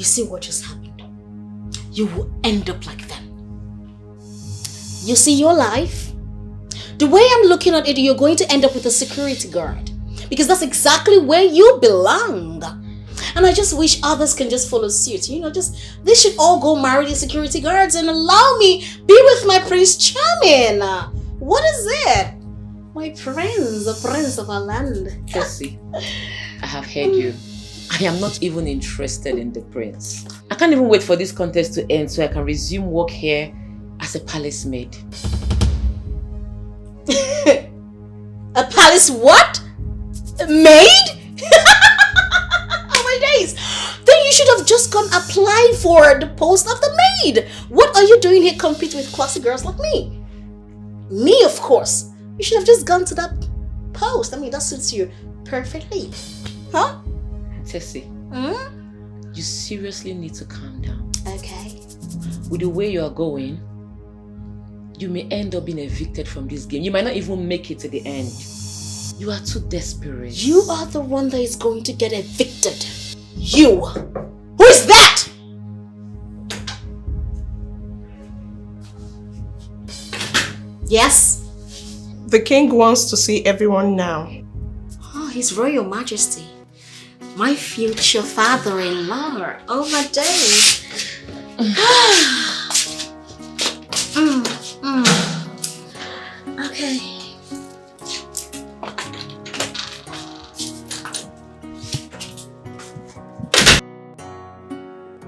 see what just happened? You will end up like them. You see your life? The way I'm looking at it, you're going to end up with a security guard. Because that's exactly where you belong. And I just wish others can just follow suit. They should all go marry the security guards and allow me be with my Prince Charming. What is it? My prince, the prince of our land. Cassie, I have heard you. I am not even interested in the prince. I can't even wait for this contest to end so I can resume work here as a palace maid. A palace what? Maid? Oh my days! Then you should have just gone apply for the post of the maid. What are you doing here competing with classy girls like me? Me, of course. You should have just gone to that post. I mean, that suits you perfectly. Huh? Tessie, you seriously need to calm down. Okay. With the way you are going, you may end up being evicted from this game. You might not even make it to the end. You are too desperate. You are the one that is going to get evicted. You! Who is that? Yes? The king wants to see everyone now. Oh, His Royal Majesty. My future father-in-law. Oh my days. Okay.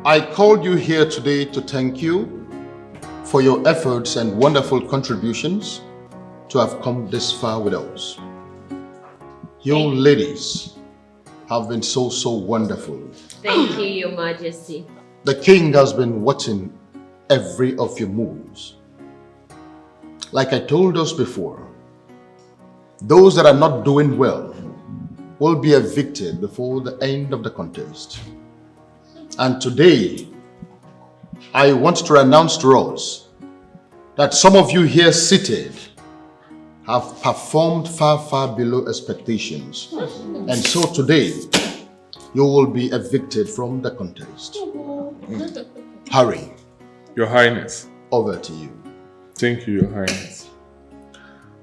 I called you here today to thank you for your efforts and wonderful contributions to have come this far with us. You ladies have been so wonderful. Thank you, Your Majesty. The king has been watching every of your moves. Like I told us before, those that are not doing well will be evicted before the end of the contest. And today, I want to announce to us that some of you here seated have performed far below expectations. And so today, you will be evicted from the contest. Hurry. Your Highness. Over to you. Thank you, Your Highness.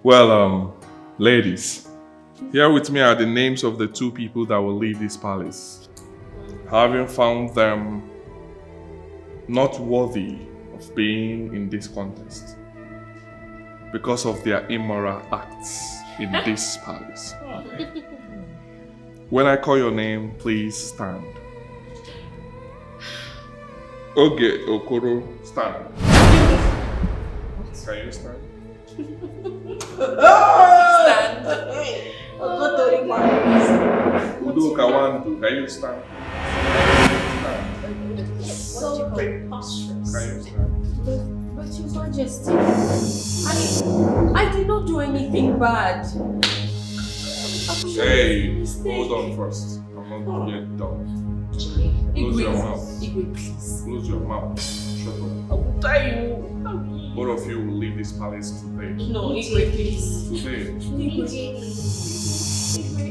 Well, ladies, here with me are the names of the two people that will leave this palace. Having found them not worthy of being in this contest because of their immoral acts in this palace. When I call your name, please stand. Uju Okoli, stand. Can you stand? Stand. Uju Okoli, can you stand? So preposterous. Can you stand? But Your Majesty, I did not do anything bad. Hey, hold on first. I'm not yet done. Close your mouth. Igwe, please. Close your mouth. Shut up. I will tell you. Both of you will leave this palace today. No, Igwe, please. Today.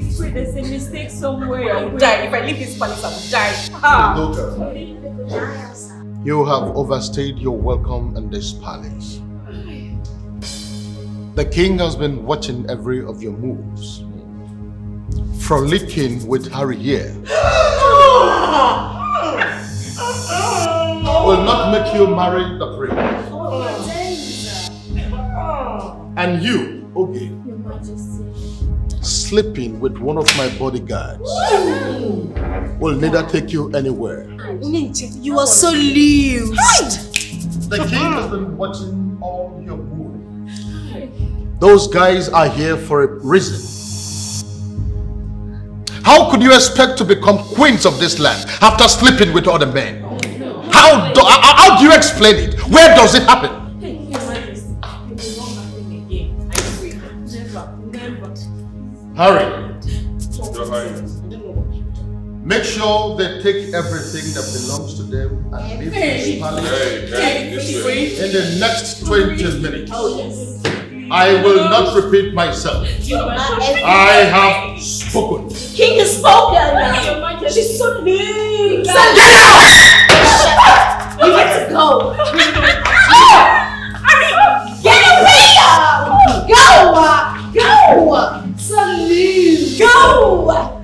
Igwe, there's a mistake somewhere. I will die. If I leave this palace, I will die. You have overstayed your welcome in this palace. The king has been watching every of your moves. Frolicking with Harry here will not make you marry the prince. And you, Uju, Your Majesty. sleeping with one of my bodyguards will neither take you anywhere. You are so loose. The king has been watching all your moves. Those guys are here for a reason. How could you expect to become queens of this land after sleeping with other men? How do you explain it? Where does it happen? Your Majesty, it will not happen again. I swear. Never. Hurry. Your Highness. Make sure they take everything that belongs to them and leave this palace This way. in the next 20 minutes. Oh, yes. I will not repeat myself. I have spoken. King has spoken. Your Majesty, she's so late. Get out! go. Get away! Go! Salute! Go!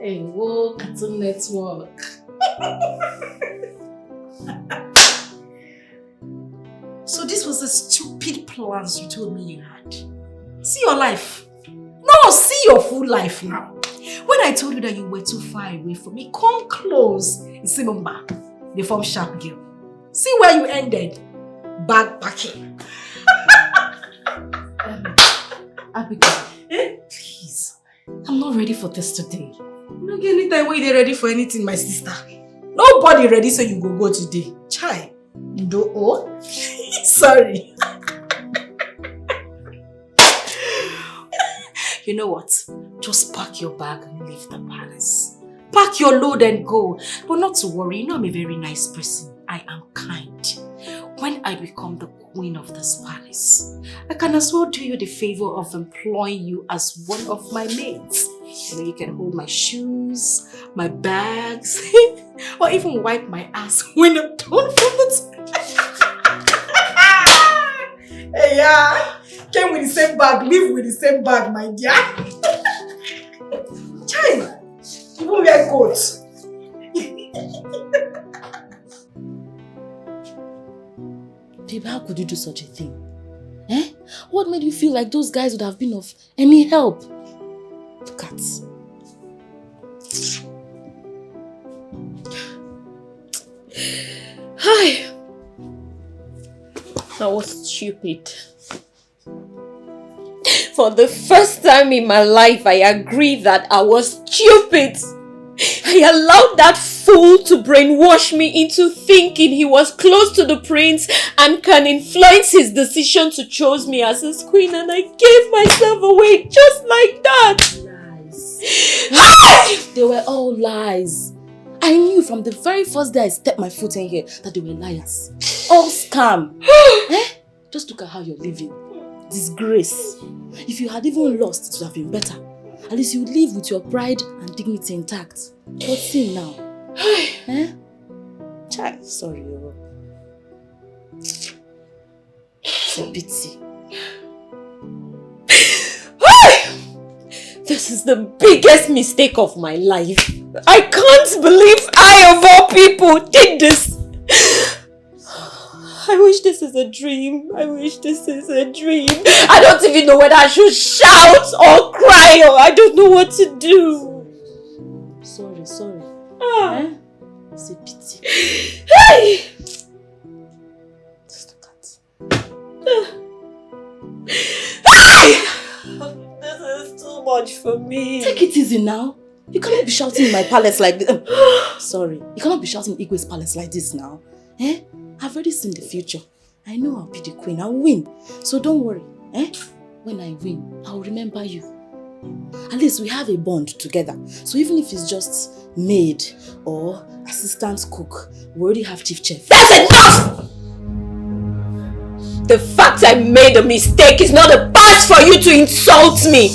Hey, whoa, Cartoon Network. So this was the stupid plans you told me you had. See your life. No, see your full life now. When I told you that you were too far away from me, come close. You see, Mamba, the form sharp girl. See where you ended. Backpacking. Abigail, please. I'm not ready for this today. You don't get any time when you're ready for anything, my sister. Nobody ready, so you go today. Chai. Do oh? Sorry. You know what? Just pack your bag and leave the palace. Pack your load and go. But not to worry, you know I'm a very nice person. I am kind. When I become the queen of this palace, I can as well do you the favor of employing you as one of my maids. You know, you can hold my shoes, my bags, or even wipe my ass when I'm done from the Hey, yeah. Came with the same bag, live with the same bag, my dear. China, you won't wear coats. Babe, how could you do such a thing? Eh? What made you feel like those guys would have been of any help? Look at. Hi. I was stupid. For the first time in my life, I agree that I was stupid. I allowed that fool to brainwash me into thinking he was close to the prince and can influence his decision to choose me as his queen, and I gave myself away just like that. Lies. They were all lies. I knew from the very first day I stepped my foot in here that they were liars. All scam. Eh? Just look at how you're living. Disgrace. If you had even lost, it would have been better. At least you would live with your pride and dignity intact. But see now. Eh? Child, sorry. It's a pity. This is the biggest mistake of my life. I can't believe I, of all people, did this. I wish this is a dream. I wish this is a dream. I don't even know whether I should shout or cry, or I don't know what to do. Sorry. Eh? It's a pity. Hey! Just look at. Hey! This is too much for me. Take it easy now. You cannot be shouting in my palace like this. Sorry. You cannot be shouting in Igwe's palace like this now. Eh? I've already seen the future. I know I'll be the queen. I'll win. So don't worry. Eh? When I win, I'll remember you. At least we have a bond together. So even if it's just maid or assistant cook, we already have chief chef. That's enough! The fact I made a mistake is not a pass for you to insult me.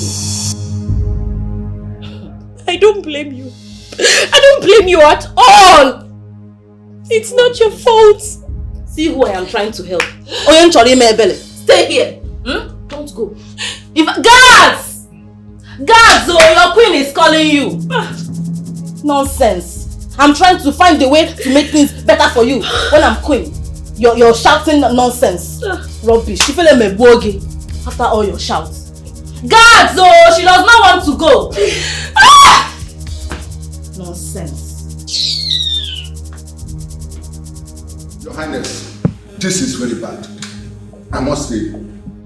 I don't blame you. I don't blame you at all. It's not your fault. See who I am trying to help. Stay here. Don't go. Guards! Guards, your queen is calling you. Nonsense. I'm trying to find a way to make things better for you when I'm queen. You're shouting nonsense. Rubbish. After all your shouts. Guards, she does not want to go. Nonsense. Your Highness, this is very bad. I must say.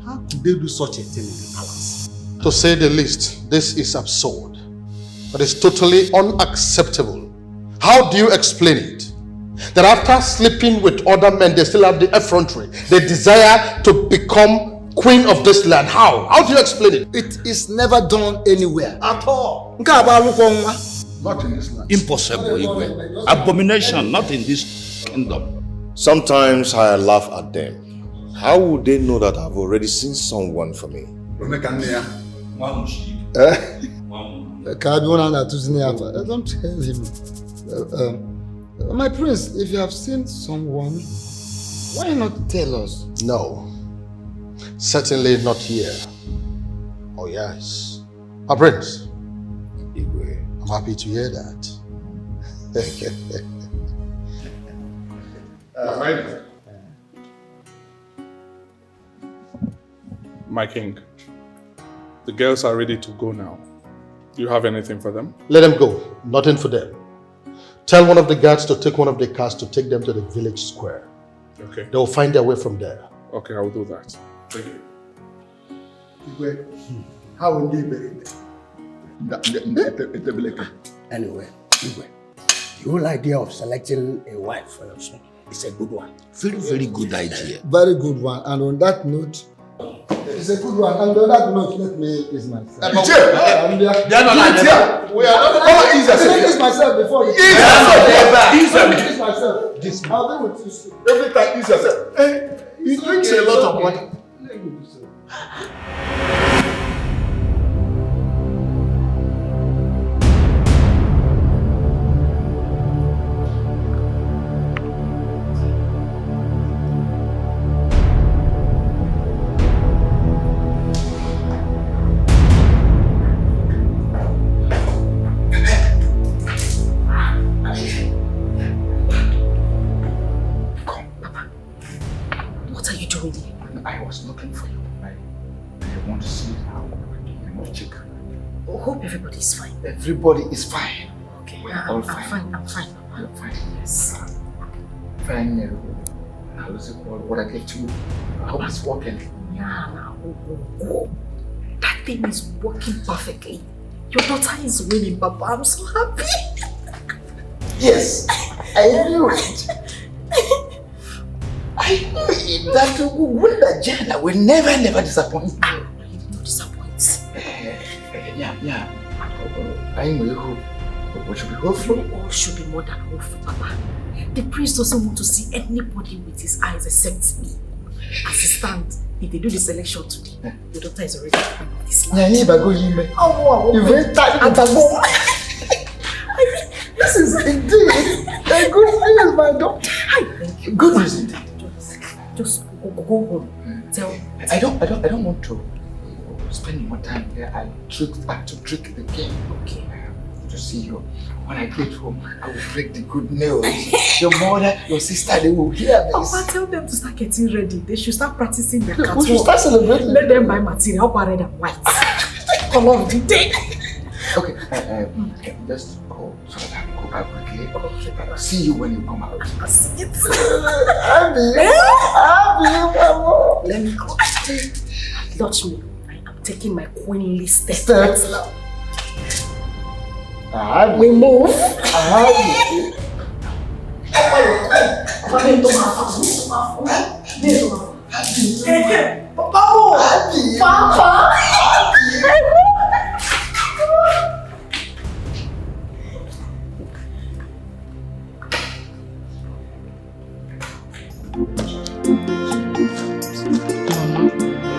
How could they do such a thing in the palace? To say the least, this is absurd. But it's totally unacceptable. How do you explain it? That after sleeping with other men, they still have the effrontery. They desire to become queen of this land. How? How do you explain it? It is never done anywhere at all. Not in this land. Impossible, Igwe. Abomination, not in this kingdom. Sometimes I laugh at them. How would they know that I've already seen someone for me? Don't tell him. My prince, if you have seen someone, why not tell us? No. Certainly not here. Oh, yes. My prince. I'm happy to hear that. My king, the girls are ready to go now. Do you have anything for them? Let them go. Nothing for them. Tell one of the guards to take one of the cars to take them to the village square. Okay. They'll find their way from there. Okay, I'll do that. Thank you. How will they bury them? Anyway, the whole idea of selecting a wife for your son is a good one. Very, very good idea. Very good one. And on that note, it's a good one. And on that note, let me ease myself. We are not ease Let me ease myself before you. Ease myself. I'll be with you soon. Every time ease yourself. He drinks a lot of water. Let me do so. I was looking for you. I want to see how you check. I hope everybody's fine. Everybody is fine. Okay, All fine. I'm fine. You're fine. Yes. Fine. Now let's see what I gave to you. I hope it's working. Yeah, that thing is working perfectly. Your daughter is winning, Papa. I'm so happy. Yes, I knew it. I knew it. That Wunda Jana will never disappoint me. You did not disappoint. Yeah. I know we should be hopeful. We all should be more than hopeful, Papa. The prince doesn't want to see anybody with his eyes except me. As it stands, if they do the selection today, your daughter is already part of this land. You very tired. This is indeed a good news, my daughter. Thank you. Good news indeed. Just go home. Tell. I don't want to spend more time here. I have to trick the king. Okay. To see you. When I get home, I will break the good news. Your mother, your sister, they will hear this. Papa, tell them to start getting ready. They should start practicing their We catwalk. should start celebrating. Let them buy material, red and white. Color of the day. Okay, just go so that I can go back quickly. I'll see you when you come out. I'll see it. Let me go. Touch me. I am taking my queenly steps now. We move. Papa.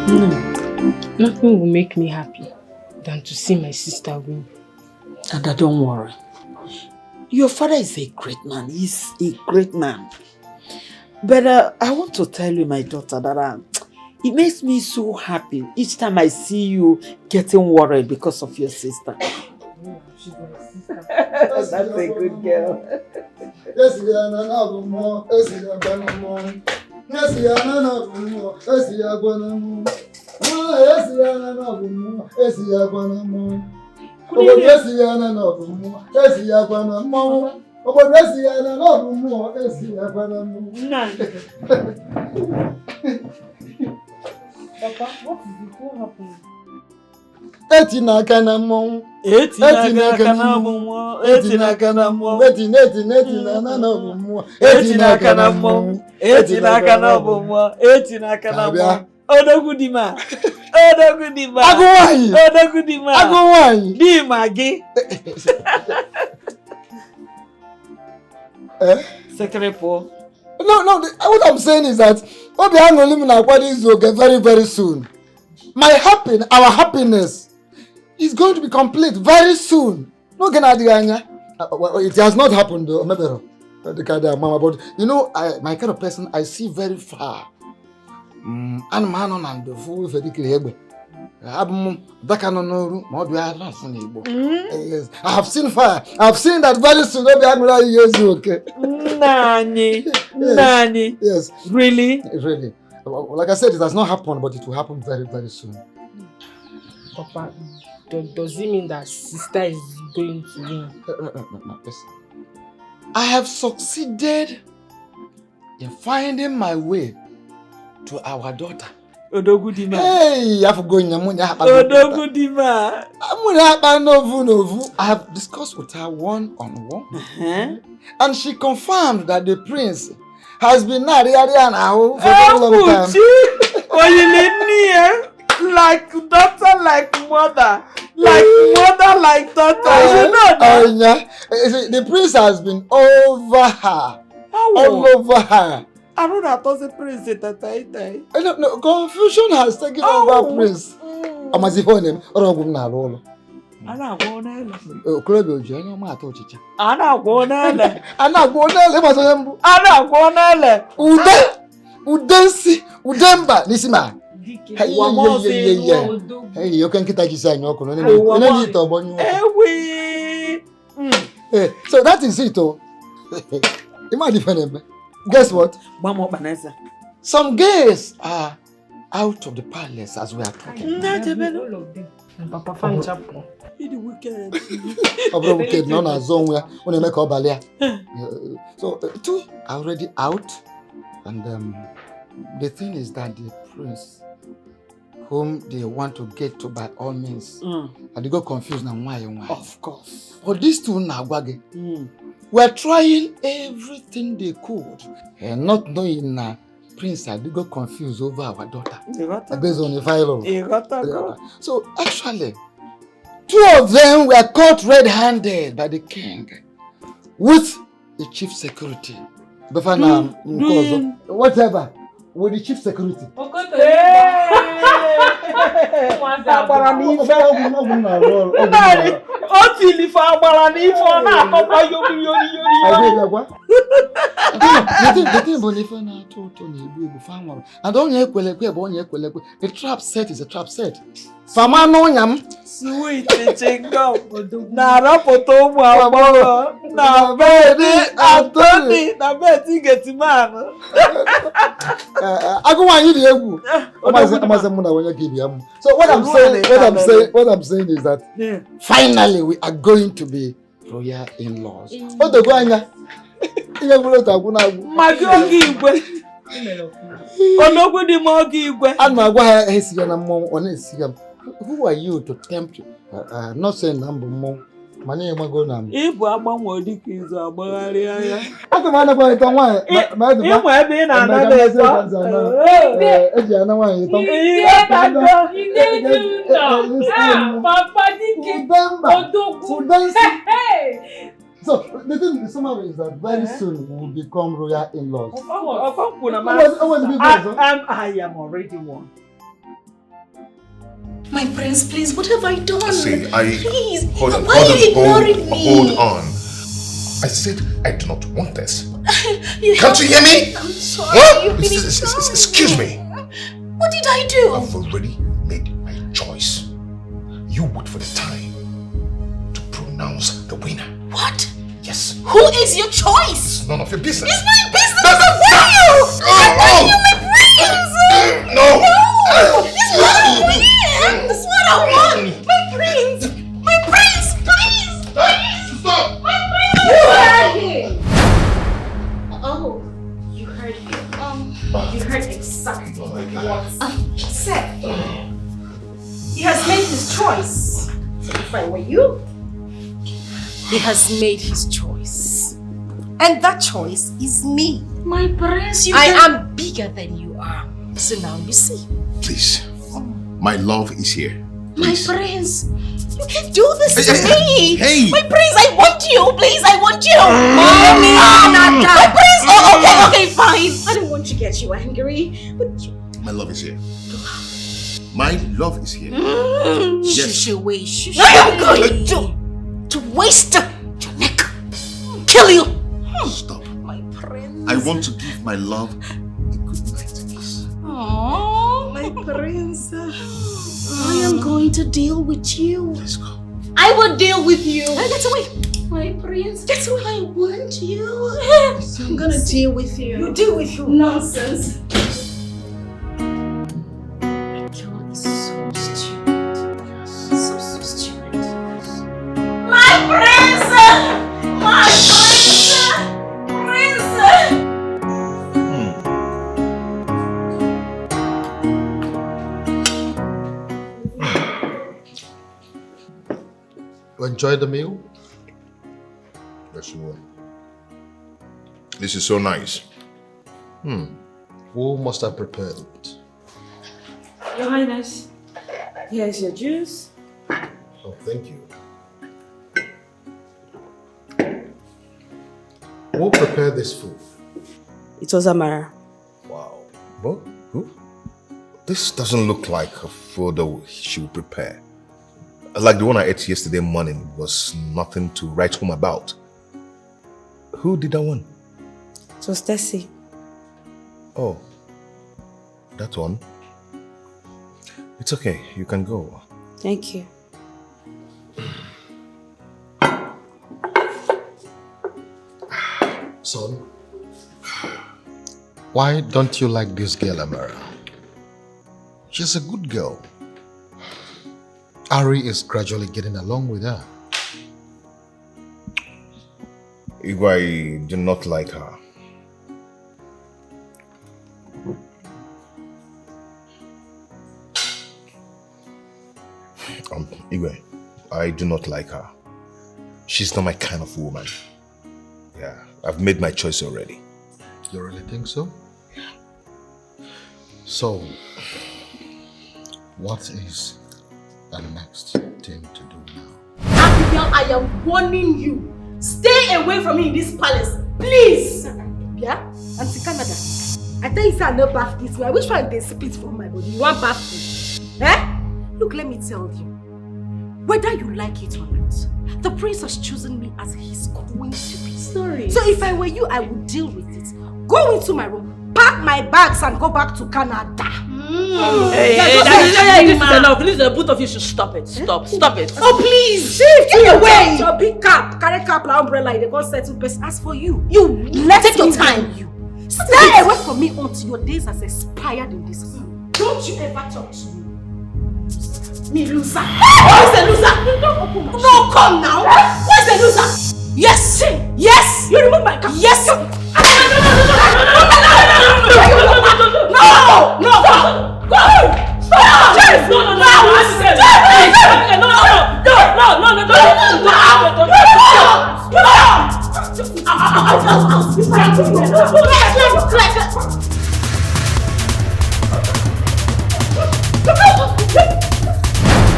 No, nothing will make me happy than to see my sister win. Dada, don't worry. Your father is a great man. He's a great man. But I want to tell you, my daughter, that it makes me so happy each time I see you getting worried because of your sister. She's my sister. That's a good girl. Yes, we are no more. Yes, we are no more. Yes, we are no more. Yes, we are no more. Yes, we are no more. Yes, we are no more. Yes, we are no more. Yes, we are no more. Yes, we are no more. Yes, we are no more. Papa, what is it? What happened? Etina kanamon. Etina kanamon. Etina kanamon. Etina kanamon. Etina kanamon. Etina kanamon. Etina kanamon. Odogudima. Agowai. Di magi. Eh? Secretary Paul. No, what I'm saying is that very, very soon. Our happiness is going to be complete very soon. No, it has not happened though. But you know, my kind of person, I see very far. And man on the fool for the clear. I have seen fire. I've seen that very soon. Okay. Nani. Yes. Really? Really. Like I said, it has not happened, but it will happen very, very soon. Papa, does it mean that sister is going to win? No. Listen. I have succeeded in finding my way to our daughter. Odogudima. Hey, I have going. Odogudima. I have discussed with her one-on-one, and she confirmed that the prince has been married for a long time. Like daughter, like mother, like daughter. You know that. The prince has been over her, all over her. I don't know how to prince it. No, confusion has taken over prince. Amazihone, Orogumna. Ana gwona. Okorobe oji onye ma ato ochicha. Ana gwona. Udemba nisima. Hey, you can get a no. So that is it. Imagine. Guess what? Some girls are out of the palace as we are talking. Papa fan chapel. Wicked, none are zone where when you make up balia. So 2 are already out, and the thing is that the prince, whom they want to get to by all means, and they got confused now why and why. Of course. But these two now, we're trying everything they could, and not knowing Prince, they got confused over our daughter. Based on the file. So actually, 2 of them were caught red-handed by the king with the chief security. Whatever. With the chief security. A trap set is a trap set. Sweet chingo. Na rapoto mwa na bedi Anthony na bedi getiman. So what I'm saying is that finally we are going to be royal in-laws. Who are you to tempt? Not saying number more. My name is Gonam. If I want to is a Bavaria, I don't want to go to one. You might be another. So the thing, the summary is that very soon we will become royal in-laws. I am already one. My prince, please, what have I done? Please, hold on, why are you ignoring me? Hold on. I said I do not want this. Can't you hear me? I'm sorry. What? Excuse me. What did I do? I've already made my choice. You wait for the time to pronounce the winner. What? Yes. Who is your choice? It's none of your business. It's my business. I want you, my prince. No. It's what I want. It's what I want. My prince. My prince, please. Stop. My prince. You heard him. Oh, you heard him. You heard exactly what he said. He has made his choice. If I were you, he has made his choice. And that choice is me. My prince, I am bigger than you are. So now you see. Please. My love is here. Please. My prince, you can do this to me. Hey. My prince, I want you. Please, I want you. Mommy, my prince, Okay, fine. I don't want to get you angry, but My love is here. My love is here. Yes. I am going to waste your neck, kill you. Stop. My prince. I want to give my love a good night kiss. Aww, my prince. I am going to deal with you. Let's go. I will deal with you. Get away. My prince. Get away. I want you. I'm gonna deal with you. You deal with you. Nonsense. Micheal is so stupid. So stupid. My prince! My prince! Enjoy the meal? Yes, you will. This is so nice. Who must have prepared it? Your Highness, here's your juice. Oh, thank you. Who prepared this food? It was Amara. Wow. What? Who? This doesn't look like a food that she would prepare. Like the one I ate yesterday morning was nothing to write home about. Who did that one? It was Tessie. Oh, that one? It's okay, you can go. Thank you. Son, why don't you like this girl, Amara? She's a good girl. Ari is gradually getting along with her. Igwe do not like her. Igwe, I do not like her. She's not my kind of woman. Yeah, I've made my choice already. You really think so? So, what is the next thing to do now? Abigail, I am warning you. Stay away from me in this palace, please. Yeah? Auntie Canada, I tell you, say I no bath this way. I wish one they spit from my body. You want bath me? Eh? Look, let me tell you. Whether you like it or not, the prince has chosen me as his queen to be. Sorry. So if I were you, I would deal with it. Go into my room, pack my bags and go back to Canada. This is enough. Please, the both of you should stop it. Stop it. Oh please! Shift get away! Your big cap, carry cap like umbrella, they go settle person. As for you, take your time. Stay away from me until your days has expired in this house. Don't you ever talk to me. Me loser. Who is the loser? Don't open my No, come now. Who is the loser? Yes! Yes! You remove my cap. Yes! No!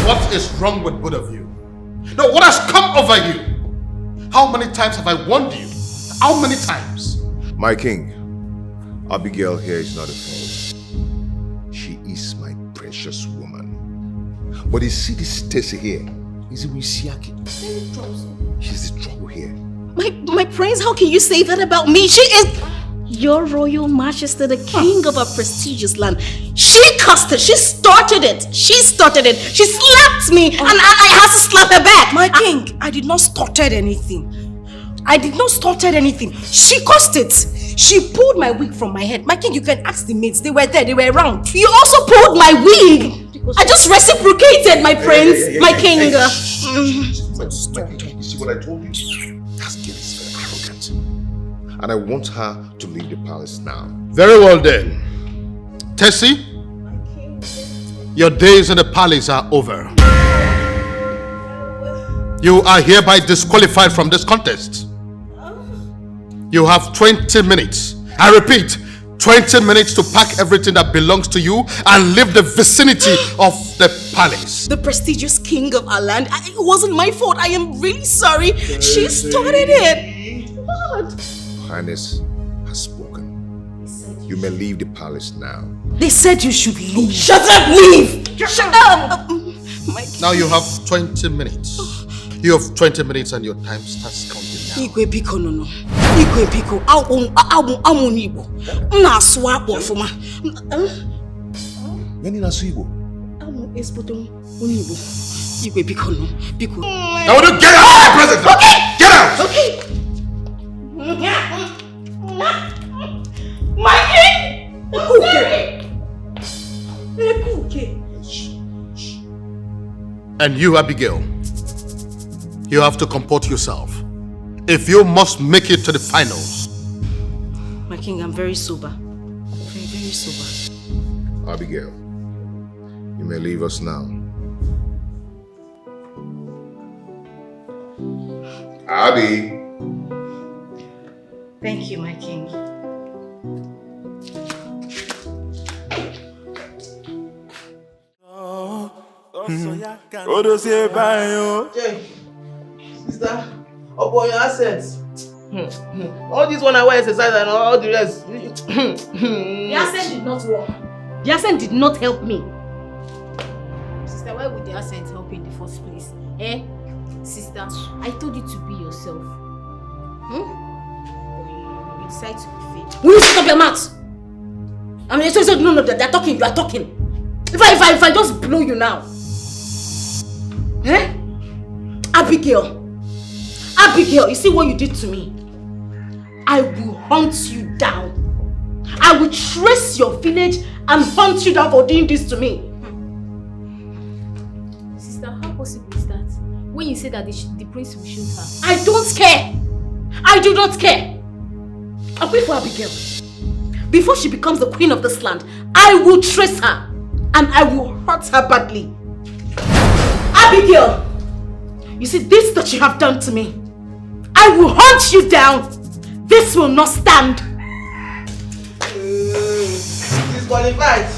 What is wrong with both of you? No, what has come over you? How many times have I warned you? How many times? My king, Abigail here is not a fool. She is my precious woman. But you see this Tessie here, is it Wisiaki? She's the trouble here. My prince, how can you say that about me? She is your royal majesty, the king of a prestigious land. She cussed it. She started it. She slapped me and I had to slap her back. My king, I did not started anything. She caused it. She pulled my wig from my head. My king, you can ask the maids. They were there. They were around. You also pulled my wig. I just reciprocated, my prince, my king. You see what I told you? That girl is very arrogant. And I want her to leave the palace now. Very well then. Tessie, your days in the palace are over. You are hereby disqualified from this contest. You have 20 minutes. I repeat, 20 minutes to pack everything that belongs to you and leave the vicinity of the palace. The prestigious king of our land. It wasn't my fault. I am really sorry. She started it. What? Highness, has spoken. You may leave the palace now. They said you should leave. Shut up, leave! Shut up! Now you have 20 minutes. You have 20 minutes and your time starts counting now. Igwe biko no. Igwe biko, amu nibo. Na swa fuma. When na Igbo? Amu espoto unibo. Igwe biko no. Biko. Now will you get out of my presence? Okay. Get out! Okay. My king! Okay. And you, Abigail, you have to comport yourself. If you must make it to the finals. My king, I'm very sober. Very, very sober. Abigail, you may leave us now. Abby. Thank you, my king. Sister, upon your assets. All this one I wear exercise and all the rest. The accent did not work. The accent did not help me. Sister, why would the accent help in the first place? Eh? Sister, I told you to be yourself. But you decide to be fake. Will you shut up your mouth? I mean, no, they're talking, you are talking. If I just blow you now. Eh? Abigail, you see what you did to me? I will hunt you down. I will trace your village and hunt you down for doing this to me. Sister, how possible is that? When you say that the prince will shoot her. I don't care. I do not care. I'll wait for Abigail. Before she becomes the queen of this land, I will trace her and I will hurt her badly. Abigail, you see this that you have done to me. I will hunt you down. This will not stand. Disqualified.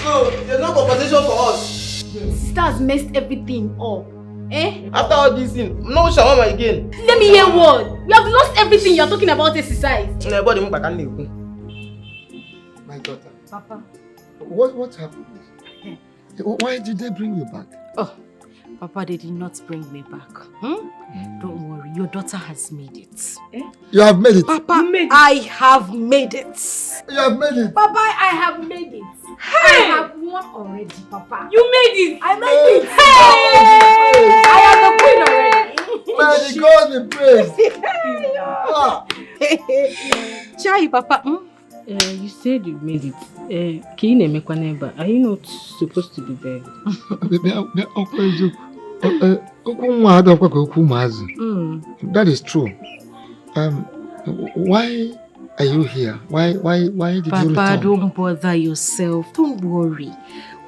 So, there's no compensation for us. Sister has messed everything up. Eh? After all this thing, no shawarma again. Let me hear what? We have lost everything. You're talking about exercise. My daughter. Papa. What happened? Why did they bring you back? Oh, Papa, they did not bring me back. Don't worry, your daughter has made it. Eh? You have made it? Papa, I have made it. You have made it? Papa, I have made it. Hey! I have won already, Papa. You made it! I made it! Hey! I am the queen already. May the God be praised. Chai, Papa. You said you made it. Are you not supposed to be there? That is true. Why are you here? Why did you return? Papa, don't bother yourself. Don't worry.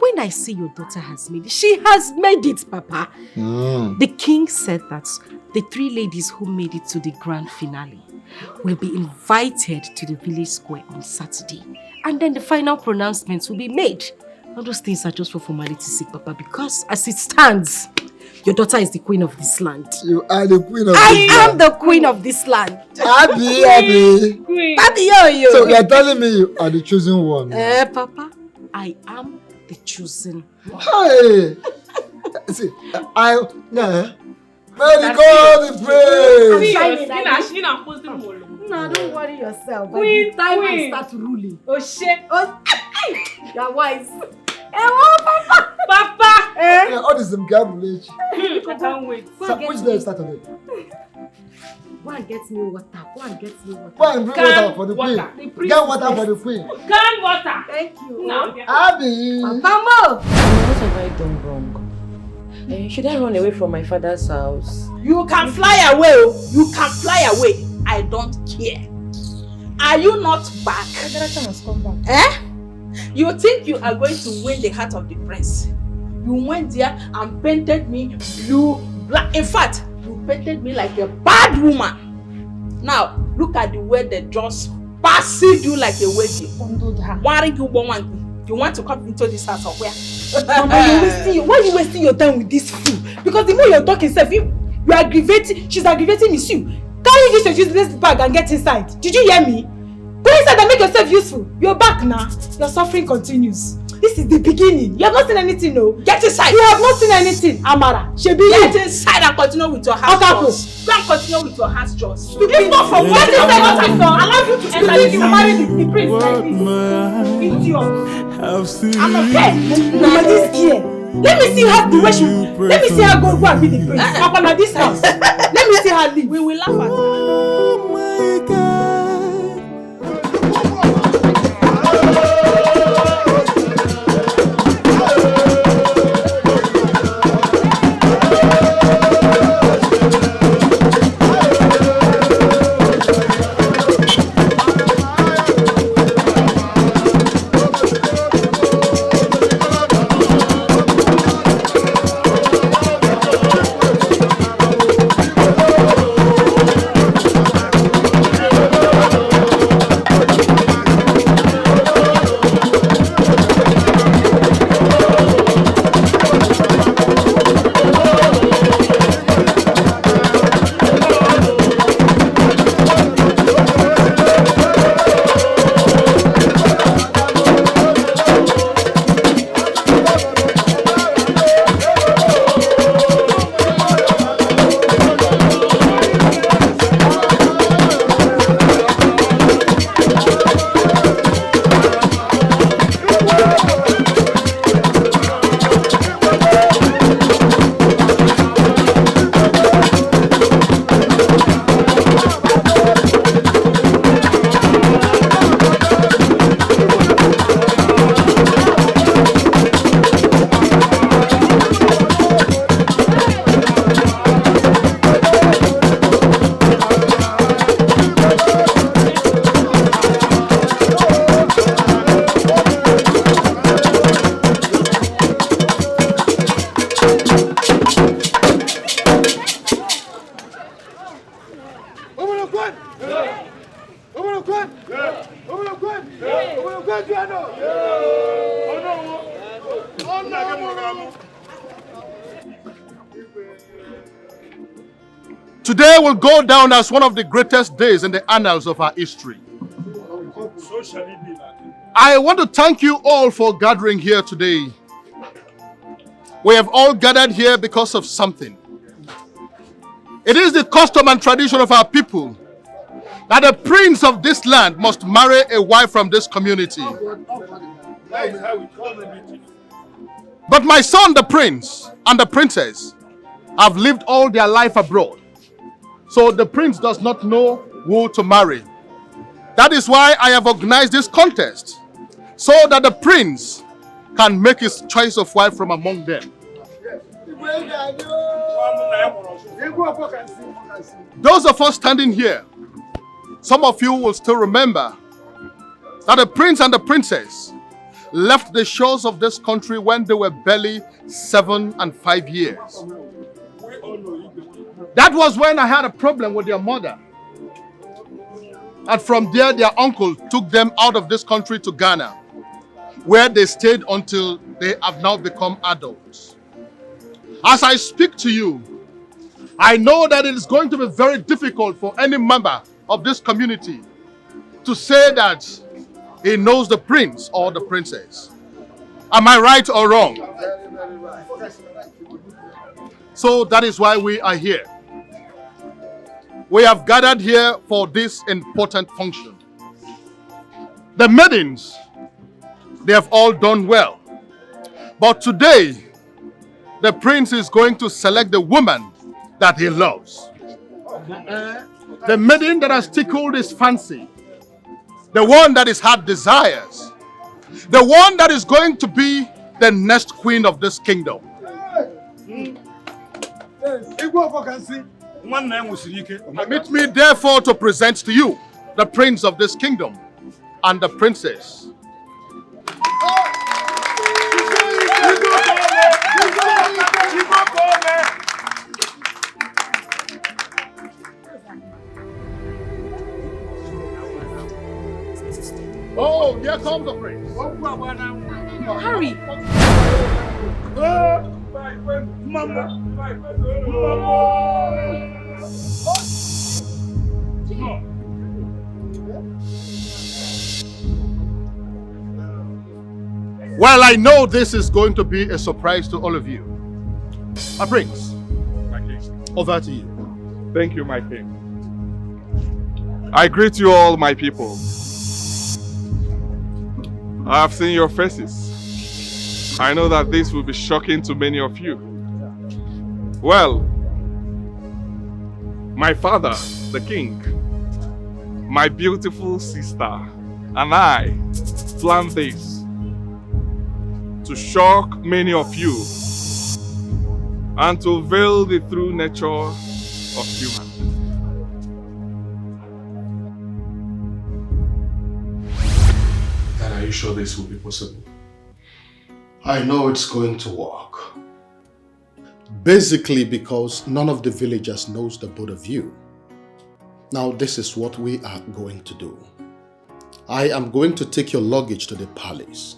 When I say your daughter has made it, she has made it, Papa. The king said that the 3 ladies who made it to the grand finale will be invited to the village square on Saturday. And then the final pronouncements will be made. All those things are just for formality's sake, Papa, because as it stands, your daughter is the queen of this land. You are the queen of this land. I am the queen of this land. Abby. Queen. So you are telling me you are the chosen one? Papa, I am the chosen one. Hey! See, may the God be praised. No, don't worry yourself. By Queen, the time I queen. start ruling. Oh shit. You're wise. Papa! Papa! All this is village. I can't wait. Which day is Saturday? Go and get me water. Go and get me water. Go and bring water for the queen. Get water for the queen. Can water. Thank you. No. Abby! Papa! What have I done wrong? Should I run away from my father's house? You can fly away. You can fly away. I don't care. Are you not back? Has come back. Eh? You think you are going to win the heart of the prince? You went there and painted me blue, black. In fact, you painted me like a bad woman. Now, look at the way they just passive you like a wedding. Why you want to come into this house or where? Mama, why are you wasting your time with this fool? Because the more you're talking, you're aggravating, she's aggravating me too. Carry this useless bag and get inside. Did you hear me? Go inside and make yourself useful. You're back now. Your suffering continues. This is the beginning. You have not seen anything, no? Get inside. You have not seen anything, Amara. Shebi, get inside and continue with your house chores. Go and continue with your house chores. If not for what is that? Allow you to enter you marry the prince like this. Idiot. I'm a pet. Now this year. Let me see her the way she. Let me see her go and be the prince. Papa, now this house. Let me see her leave. We will laugh at her. Oh my God. Today will go down as one of the greatest days in the annals of our history. I want to thank you all for gathering here today. We have all gathered here because of something. It is the custom and tradition of our people that the prince of this land must marry a wife from this community. But my son, the prince, and the princess have lived all their life abroad. So the prince does not know who to marry. That is why I have organized this contest, so that the prince can make his choice of wife from among them. Those of us standing here, some of you will still remember that the prince and the princess left the shores of this country when they were barely 7 and 5 years. That was when I had a problem with their mother. And from there, their uncle took them out of this country to Ghana, where they stayed until they have now become adults. As I speak to you, I know that it is going to be very difficult for any member of this community to say that he knows the prince or the princess. Am I right or wrong? So that is why we are here. We have gathered here for this important function. The maidens, they have all done well. But today, the prince is going to select the woman that he loves. The maiden that has tickled his fancy. The one that his heart desires. The one that is going to be the next queen of this kingdom. Permit me therefore to present to you the prince of this kingdom and the princess. Oh, here comes the prince. Hurry. Well, I know this is going to be a surprise to all of you. My prince, My king. over to you. Thank you, my king. I greet you all, my people. I have seen your faces. I know that this will be shocking to many of you. Well, my father, the king, my beautiful sister, and I planned this to shock many of you and to veil the true nature of human. Dad, are you sure this will be possible? I know it's going to work. Basically because none of the villagers knows the both of you. Now this is what we are going to do. I am going to take your luggage to the palace.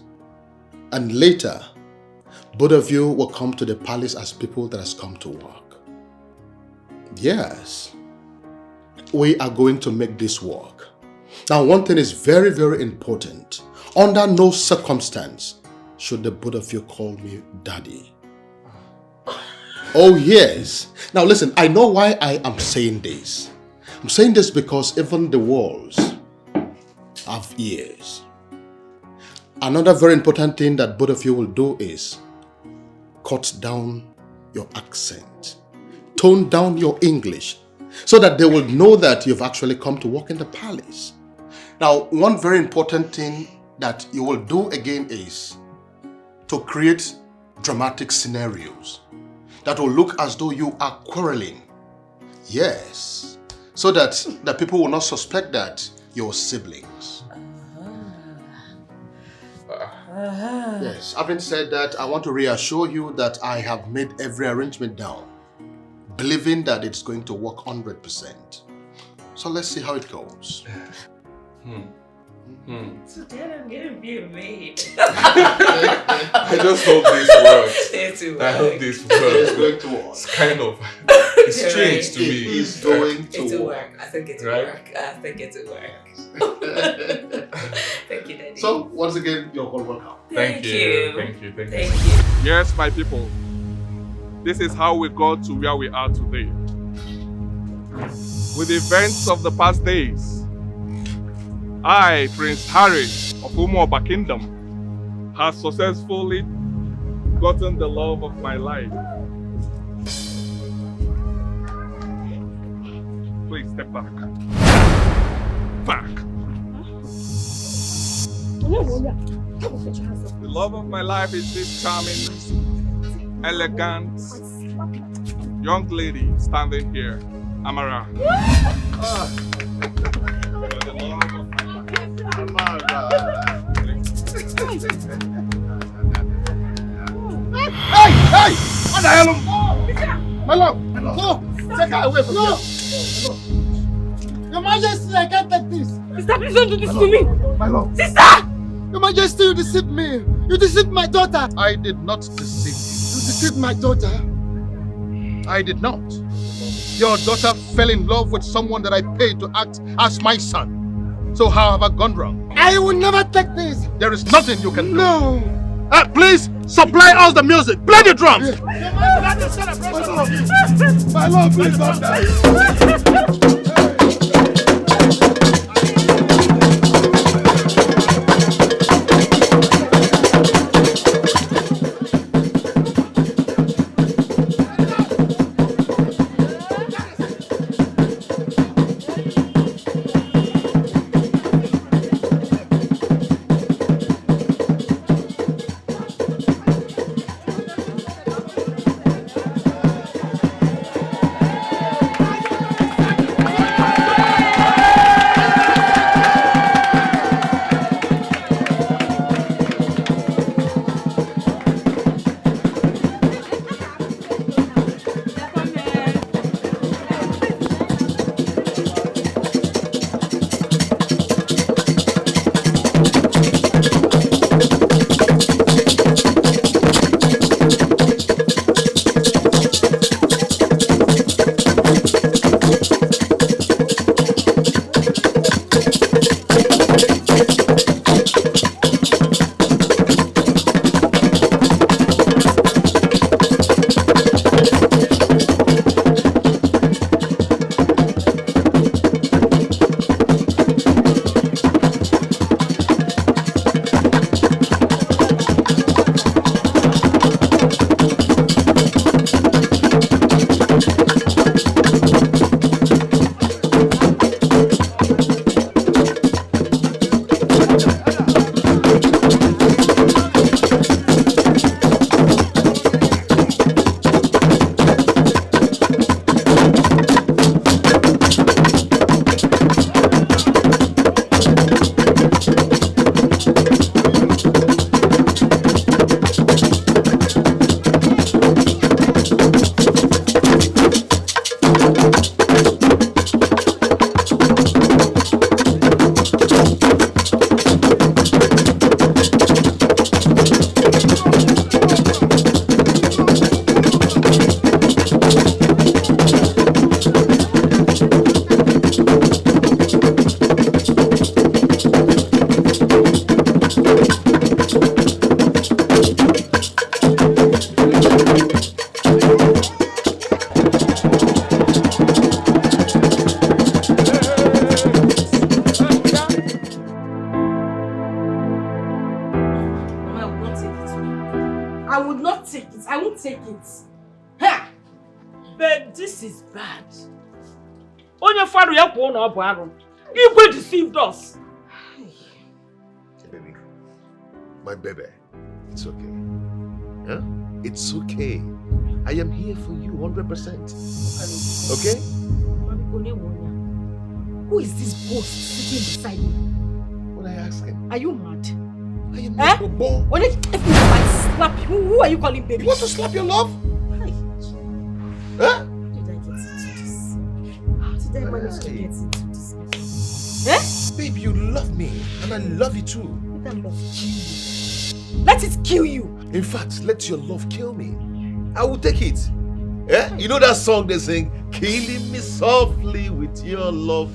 And later, both of you will come to the palace as people that has come to work. Yes. We are going to make this work. Now one thing is very, very important. Under no circumstance should the both of you call me daddy. Oh yes. Now listen, I know why I am saying this. I'm saying this because even the walls have ears. Another very important thing that both of you will do is cut down your accent. Tone down your English so that they will know that you've actually come to work in the palace. Now, one very important thing that you will do again is to create dramatic scenarios that will look as though you are quarreling. Yes. So that the people will not suspect that you're siblings. Yes. Having said that, I want to reassure you that I have made every arrangement down, believing that it's going to work 100%. So let's see how it goes. So then I'm getting being made. I just hope this works. I hope this works. It's going to work. It's kind of it's strange to me. It's going to It'll work. work. I think it'll Right? work. I think it'll work. Thank you, Daddy. So, once again, you're all welcome. Thank you. Thank Thank you. you. Yes, my people. This is how we got to where we are today. With the events of the past days, I, Prince Harry of Umuoba Kingdom, has successfully gotten the love of my life. Please step back. Back. The love of my life is this charming, elegant, young lady standing here, Amara. Hey! What the hell? My love! No! Take her away from here! Your Majesty, I can't take this! Sister, please don't do this to me! My love! Sister! Your Majesty, you deceived me! You deceived my daughter! I did not deceive you. You deceived my daughter! I did not. Your daughter fell in love with someone that I paid to act as my son. So how have I gone wrong? I will never take this! There is nothing you can do. No! Please, supply us the music. Play the drums. My love, please don't die! This is bad. Onye faru ya kwuo na ọ bụ arụ. Igwe deceived us. Hey, baby. My baby. It's okay. Huh? It's okay. I am here for you 100%. Okay? Who is this ghost sitting beside me? What are you asking? Are you mad? I am not a boy. Only if I slap you, who are you calling baby? You want to slap your love? Huh? How did I manage to get into this? Eh? Babe, you love me, and I love you too. Let that love kill you. Let it kill you. In fact, let your love kill me. I will take it. Eh? You know that song they sing, killing me softly with your love.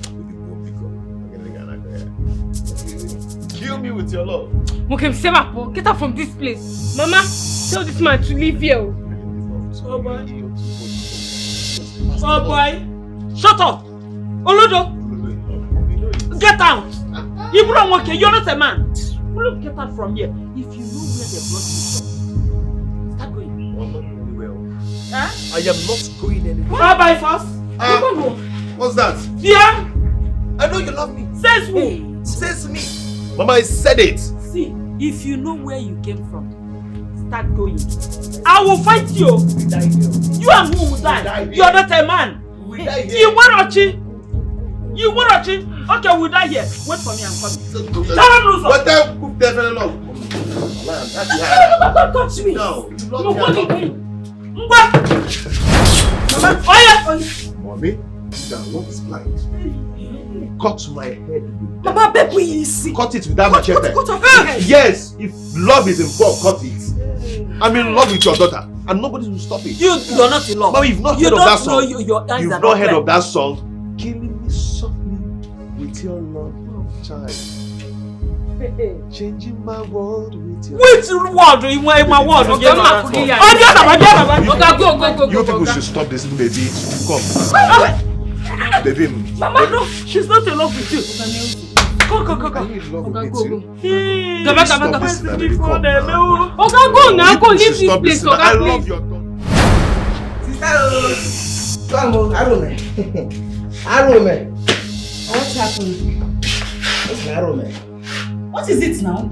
Kill me with your love. Okay, get out from this place. Mama, tell this man to leave here. Oh boy. Oh boy. Shut up. Olodo. Get out. You don't work here. You're not a man. Get out from here. If you know where they brought you from, start going. I'm not going anywhere. Huh? I am not going anywhere. Bye first. What's that? Yeah. I know you love me. Says who? Says me. Mama, I said it. See, if you know where you came from, start going. I will fight you. We die here. You and who will die? You're not a man. We die here. You want to You want to Okay, we'll die here. Wait for me, I'm coming. What time? Definitely love. Don't touch me. No. Mommy, that love is blind. Cut my head with that. Mama, please. Cut it with that machete. Cut off your head. Yes, if love is involved, cut it. I'm in love with your daughter, and nobody will stop it. You're not in love. Mama, you've not heard of that song. You've not heard of that song. Killing me softly with your love, child. Changing my world with your Which word? In my word. You people should stop this, baby. Come. Baby. Mama, no, she's not in love with you. Go. I'm in love with you. Go. Stop this, Go now. Go leave this place. I love your daughter. Sister, come on, Arome. What's happened? What's Arome? What is it now?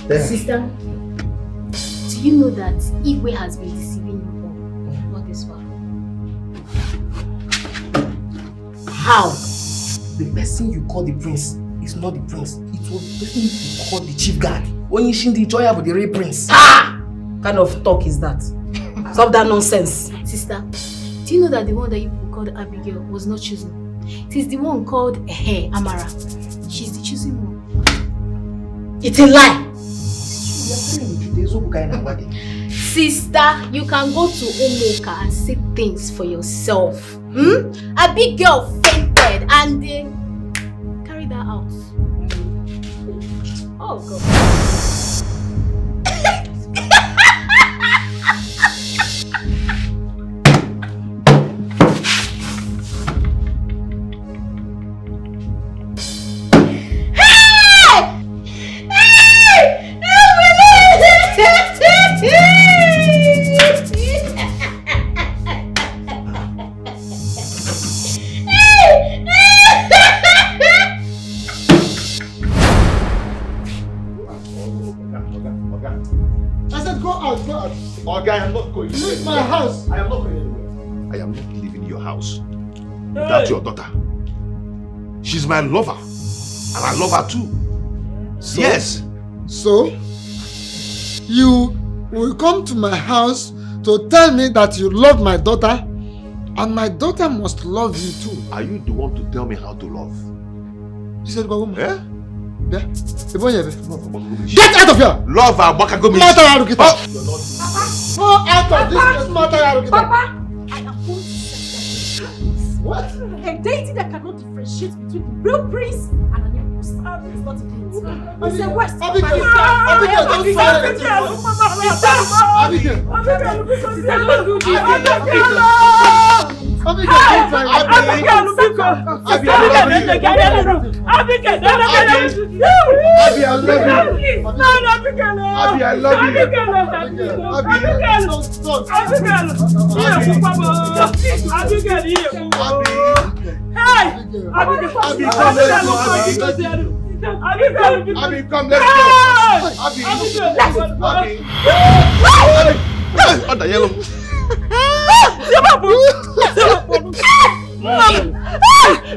Sister, do you know that Igwe has been deceiving you all this while? How? The person you call the prince is not the prince. It was the person you call the chief guard. When you shin the joy of the real prince. Ah! Kind of talk is that? Stop that nonsense. Sister, do you know that the one that you called Abigail was not chosen? It is the one called Amara. She's the chosen one. It's a lie. Sister, you can go to Omoka and see things for yourself. Abigail fainted and they carried her out. Oh God. I am not going. Leave my house. I am not going anywhere. I am not leaving your house without your daughter. She's my lover, and I love her too. So, yes. So, you will come to my house to tell me that you love my daughter, and my daughter must love you too. Are you the one to tell me how to love? You said, Baguma. Yeah? Yeah? Get out of here! Love her, Bakagomi. Go out of this place, Papa, I am going to set that. What? A deity that cannot differentiate between the real prince and an imposter is not a deity. It's a West. Abigail, don't fire at me. Abigail.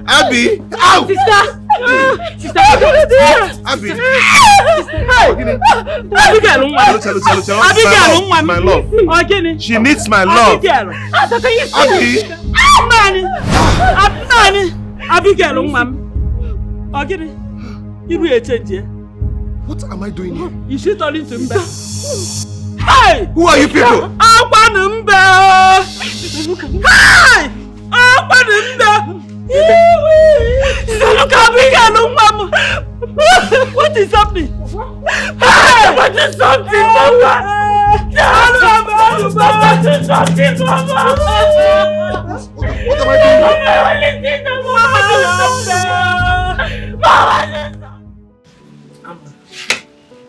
Abby! Ow! Sister! Abby! My love. She needs my love. What am I doing here? You should turn into Mbe. Hey! Who are you people? Hey! What is happening? Hey! What is something, Mama? What am I doing?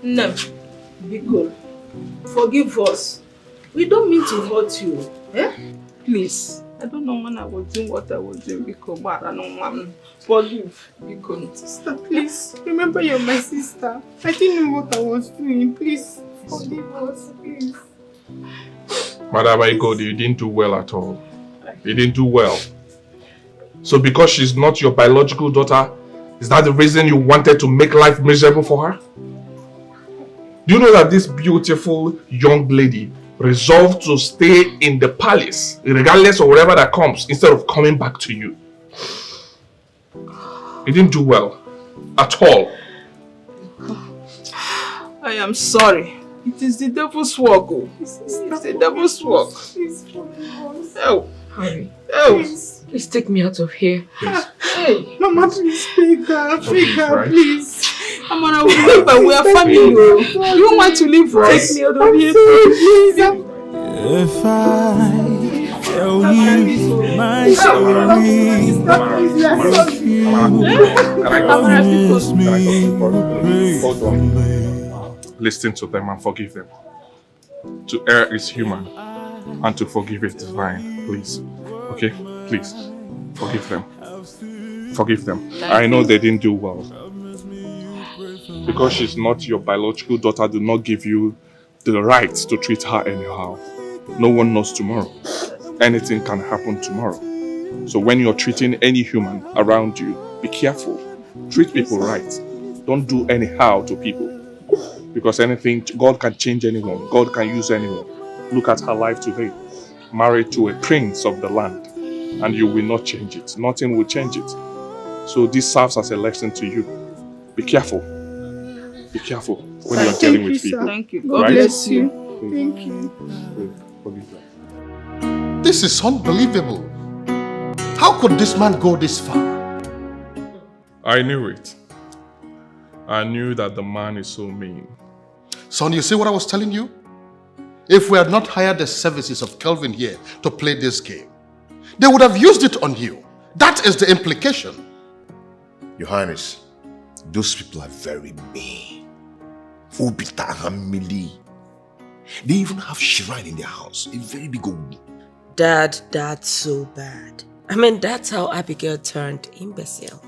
No, be cool. Forgive us. We don't mean to hurt you. Eh? Please. I don't know when I was doing what I was doing because I don't want to forgive. Because sister, please remember you're my sister. I didn't know what I was doing. Please forgive us, please. Madam Aiko, you didn't do well at all. You didn't do well. So because she's not your biological daughter, is that the reason you wanted to make life miserable for her? Do you know that this beautiful young lady resolved to stay in the palace, regardless of whatever that comes, instead of coming back to you? You didn't do well. At all. I am sorry. It is the devil's work. It's the devil's work. Oh, Harry. Oh. Please take me out of here. Please. Hey. Mama, please pick her. Pick her, please. Come on, I will leave, but we are family. You don't want to leave us. Take me out of here, please. If I tell you my story, Listen to them and forgive them. To err is human, and to forgive is divine. Please. Okay? Please. Forgive them. Forgive them. I know they didn't do well. Because she's not your biological daughter, do not give you the right to treat her anyhow. No one knows tomorrow. Anything can happen tomorrow. So when you're treating any human around you, be careful. Treat people right. Don't do anyhow to people. Because anything, God can change anyone. God can use anyone. Look at her life today. Married to a prince of the land. And you will not change it. Nothing will change it. So this serves as a lesson to you. Be careful. Be careful when you're dealing with people. Thank you. God bless you. Thank you. This is unbelievable. How could this man go this far? I knew it. I knew that the man is so mean. Son, you see what I was telling you? If we had not hired the services of Kelvin here to play this game, they would have used it on you. That is the implication. Your Highness, those people are very mean. They even have shrine in their house, a very big old. Dad, that's so bad. I mean, that's how Abigail turned imbecile.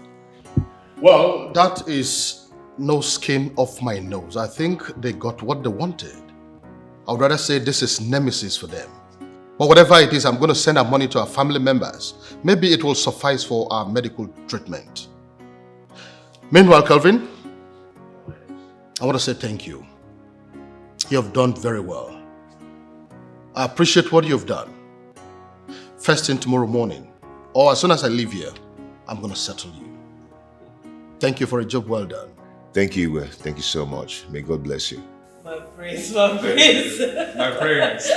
Well, that is no skin off my nose. I think they got what they wanted. I would rather say this is nemesis for them. But whatever it is, I'm going to send our money to our family members. Maybe it will suffice for our medical treatment. Meanwhile, Kelvin, I want to say thank you. You have done very well. I appreciate what you've done. First thing tomorrow morning, or as soon as I leave here, I'm going to settle you. Thank you for a job well done. Thank you. Thank you so much. May God bless you. My prince, my prince. My prince.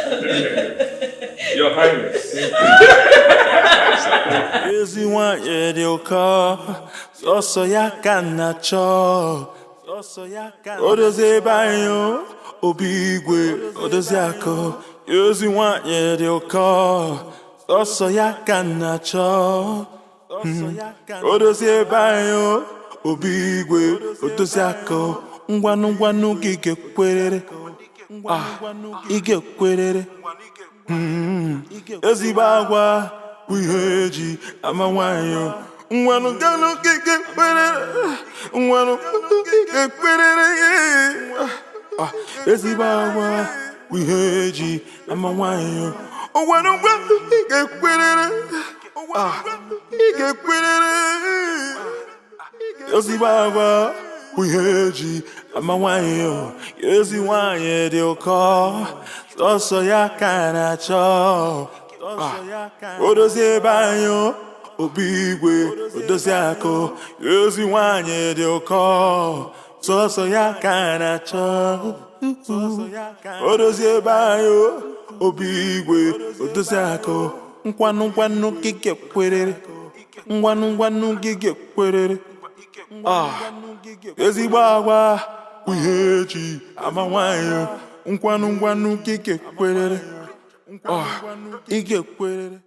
Your Highness. sọsọ ya ka na-achọ odozie bayo obi igwe odozi aka ngwanụ gị ga-ekwerere ị ga-ekwerere ezigbo agwa bụ ihe eji ama nwanyị ngwanụ gị ga-ekwerere ezigbo agwa bụ ihe eji ama nwanyị ngwanụ ị ga-ekwerere ezigbo agwa bụ ihe eji ama nwanyị ezi nwanyị dị ụkọ sọsọ ya ka na-achọ odozi ebe anyị obi igwe odozi akụ ezi nwanyị dị ụkọ sọsọ ya ka na-achọ odozi ebe anyị obi igwe odozi akụ ngwanụ gị ga-ekwerere ngwanụ gị ga-ekwerere ezigbo agwa bụ ihe eji ama nwanyị ngwanụ gị ga-ekwerere ị ga-ekwerere